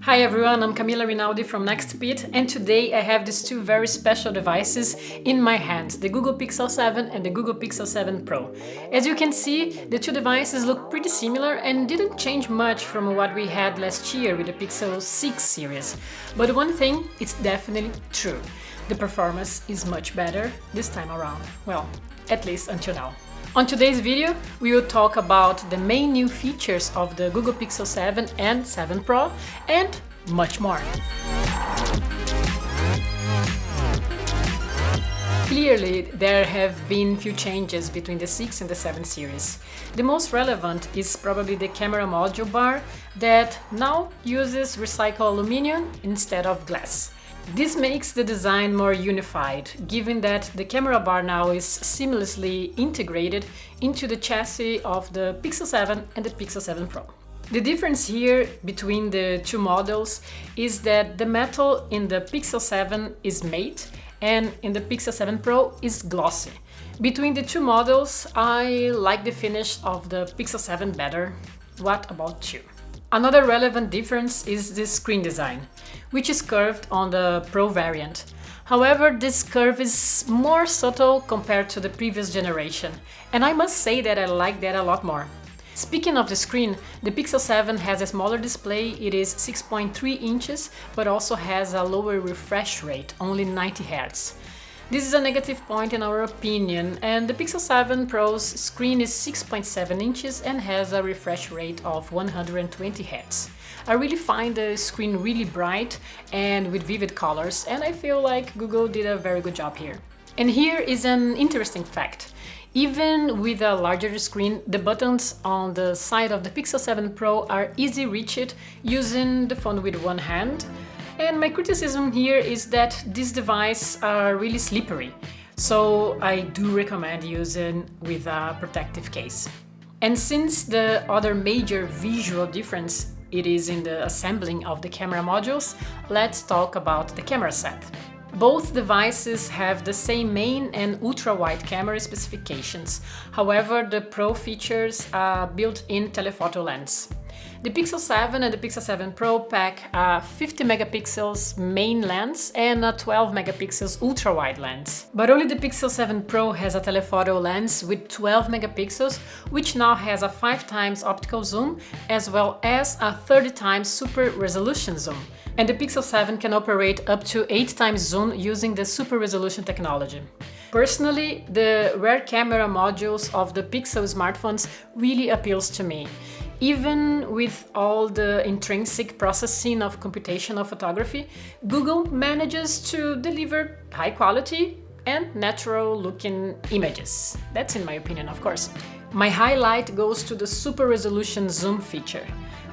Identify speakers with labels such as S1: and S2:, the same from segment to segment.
S1: Hi everyone, I'm Camila Rinaldi from NextPit, and today I have these two very special devices in my hands, the Google Pixel 7 and the Google Pixel 7 Pro. As you can see, the two devices look pretty similar and didn't change much from what we had last year with the Pixel 6 series. But one thing, it's definitely true. The performance is much better this time around. Well, at least until now. On today's video, we will talk about the main new features of the Google Pixel 7 and 7 Pro and much more. Clearly, there have been few changes between the 6 and the 7 series. The most relevant is probably the camera module bar that now uses recycled aluminum instead of glass. This makes the design more unified, given that the camera bar now is seamlessly integrated into the chassis of the Pixel 7 and the Pixel 7 Pro. The difference here between the two models is that the metal in the Pixel 7 is matte and in the Pixel 7 Pro is glossy. Between the two models, I like the finish of the Pixel 7 better. What about you? Another relevant difference is the screen design, which is curved on the Pro variant. However, this curve is more subtle compared to the previous generation, and I must say that I like that a lot more. Speaking of the screen, the Pixel 7 has a smaller display. It is 6.3 inches, but also has a lower refresh rate, only 90 Hz. This is a negative point in our opinion, and the Pixel 7 Pro's screen is 6.7 inches and has a refresh rate of 120 Hz. I really find the screen really bright and with vivid colors, and I feel like Google did a very good job here. And here is an interesting fact. Even with a larger screen, the buttons on the side of the Pixel 7 Pro are easy reached using the phone with one hand. And my criticism here is that these devices are really slippery, so I do recommend using with a protective case. And since the other major visual difference it is in the assembling of the camera modules, let's talk about the camera set. Both devices have the same main and ultra-wide camera specifications. However, the Pro features a built-in telephoto lens. The Pixel 7 and the Pixel 7 Pro pack a 50 megapixels main lens and a 12 megapixels ultra-wide lens. But only the Pixel 7 Pro has a telephoto lens with 12 megapixels, which now has a 5 times optical zoom as well as a 30 times super resolution zoom. And the Pixel 7 can operate up to 8 times zoom using the super resolution technology. Personally, the rear camera modules of the Pixel smartphones really appeals to me. Even with all the intrinsic processing of computational photography, Google manages to deliver high quality and natural looking images. That's in my opinion, of course. My highlight goes to the super resolution zoom feature,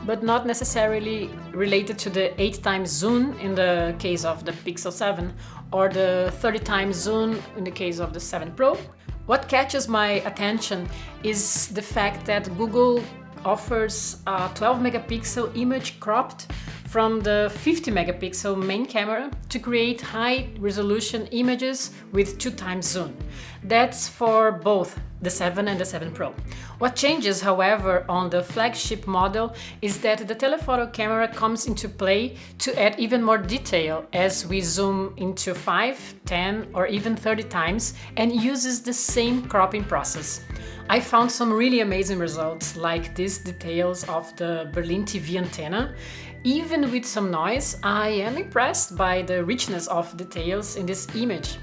S1: but not necessarily related to the 8 times zoom in the case of the Pixel 7 or the 30 times zoom in the case of the 7 Pro. What catches my attention is the fact that Google offers a 12 megapixel image cropped from the 50 megapixel main camera to create high resolution images with 2 times zoom. That's for both the 7 and the 7 Pro. What changes, however, on the flagship model is that the telephoto camera comes into play to add even more detail as we zoom into 5, 10 or even 30 times and uses the same cropping process. I found some really amazing results, like these details of the Berlin TV antenna. Even with some noise, I am impressed by the richness of details in this image.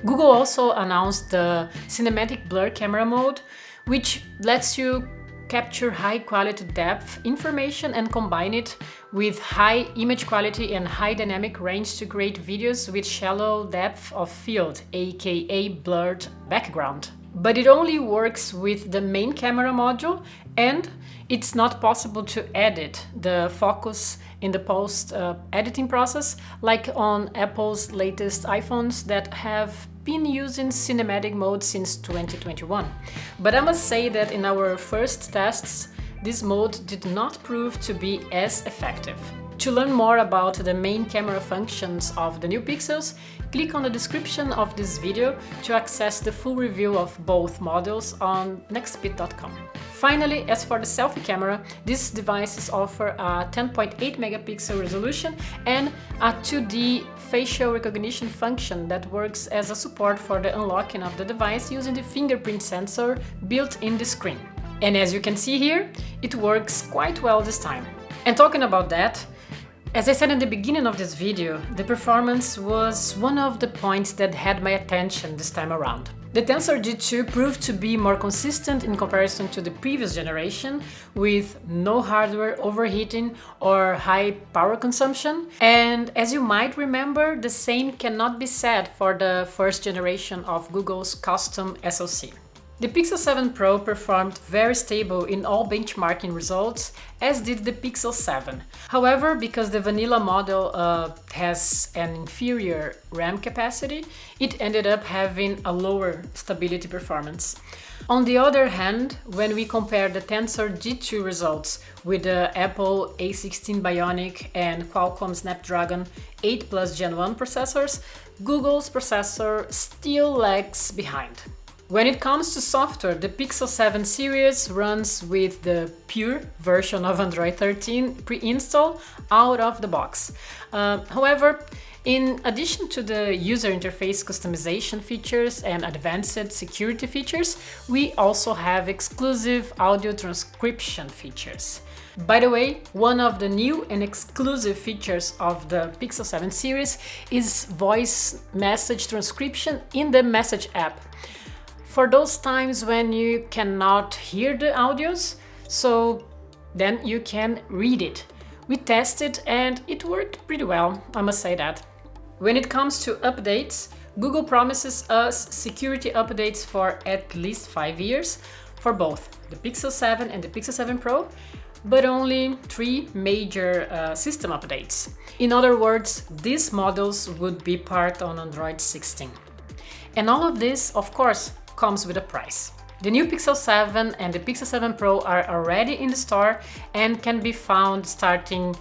S1: Google also announced the cinematic blur camera mode, which lets you capture high quality depth information and combine it with high image quality and high dynamic range to create videos with shallow depth of field, aka blurred background. But it only works with the main camera module, and it's not possible to edit the focus in the post-editing process like on Apple's latest iPhones that have been using cinematic mode since 2021. But I must say that in our first tests, this mode did not prove to be as effective. To learn more about the main camera functions of the new Pixels, click on the description of this video to access the full review of both models on nextpit.com. Finally, as for the selfie camera, these devices offer a 10.8 megapixel resolution and a 2D facial recognition function that works as a support for the unlocking of the device using the fingerprint sensor built in the screen. And as you can see here, it works quite well this time. And talking about that, as I said in the beginning of this video, the performance was one of the points that had my attention this time around. The Tensor G2 proved to be more consistent in comparison to the previous generation, with no hardware overheating or high power consumption. And as you might remember, the same cannot be said for the first generation of Google's custom SoC. The Pixel 7 Pro performed very stable in all benchmarking results, as did the Pixel 7. However, because the vanilla model has an inferior RAM capacity, it ended up having a lower stability performance. On the other hand, when we compare the Tensor G2 results with the Apple A16 Bionic and Qualcomm Snapdragon 8 Plus Gen 1 processors, Google's processor still lags behind. When it comes to software, the Pixel 7 series runs with the pure version of Android 13 pre-installed out of the box. However, in addition to the user interface customization features and advanced security features, we also have exclusive audio transcription features. By the way, one of the new and exclusive features of the Pixel 7 series is voice message transcription in the Message app. For those times when you cannot hear the audios, so then you can read it. We tested and it worked pretty well, I must say that. When it comes to updates, Google promises us security updates for at least 5 years for both the Pixel 7 and the Pixel 7 Pro, but only 3 major system updates. In other words, these models would be part on Android 16. And all of this, of course, comes with a price. The new Pixel 7 and the Pixel 7 Pro are already in the store and can be found starting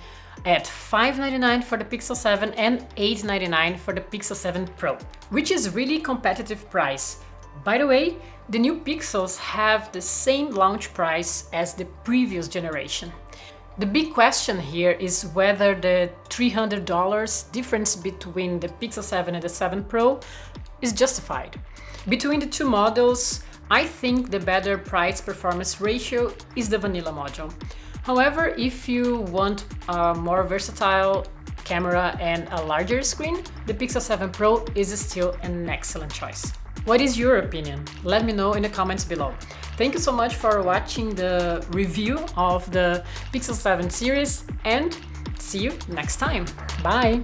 S1: at $599 for the Pixel 7 and $899 for the Pixel 7 Pro, which is really competitive price. By the way, the new Pixels have the same launch price as the previous generation. The big question here is whether the $300 difference between the Pixel 7 and the 7 Pro is justified. Between the two models, I think the better price-performance ratio is the vanilla module. However, if you want a more versatile camera and a larger screen, the Pixel 7 Pro is still an excellent choice. What is your opinion? Let me know in the comments below. Thank you so much for watching the review of the Pixel 7 series and see you next time. Bye!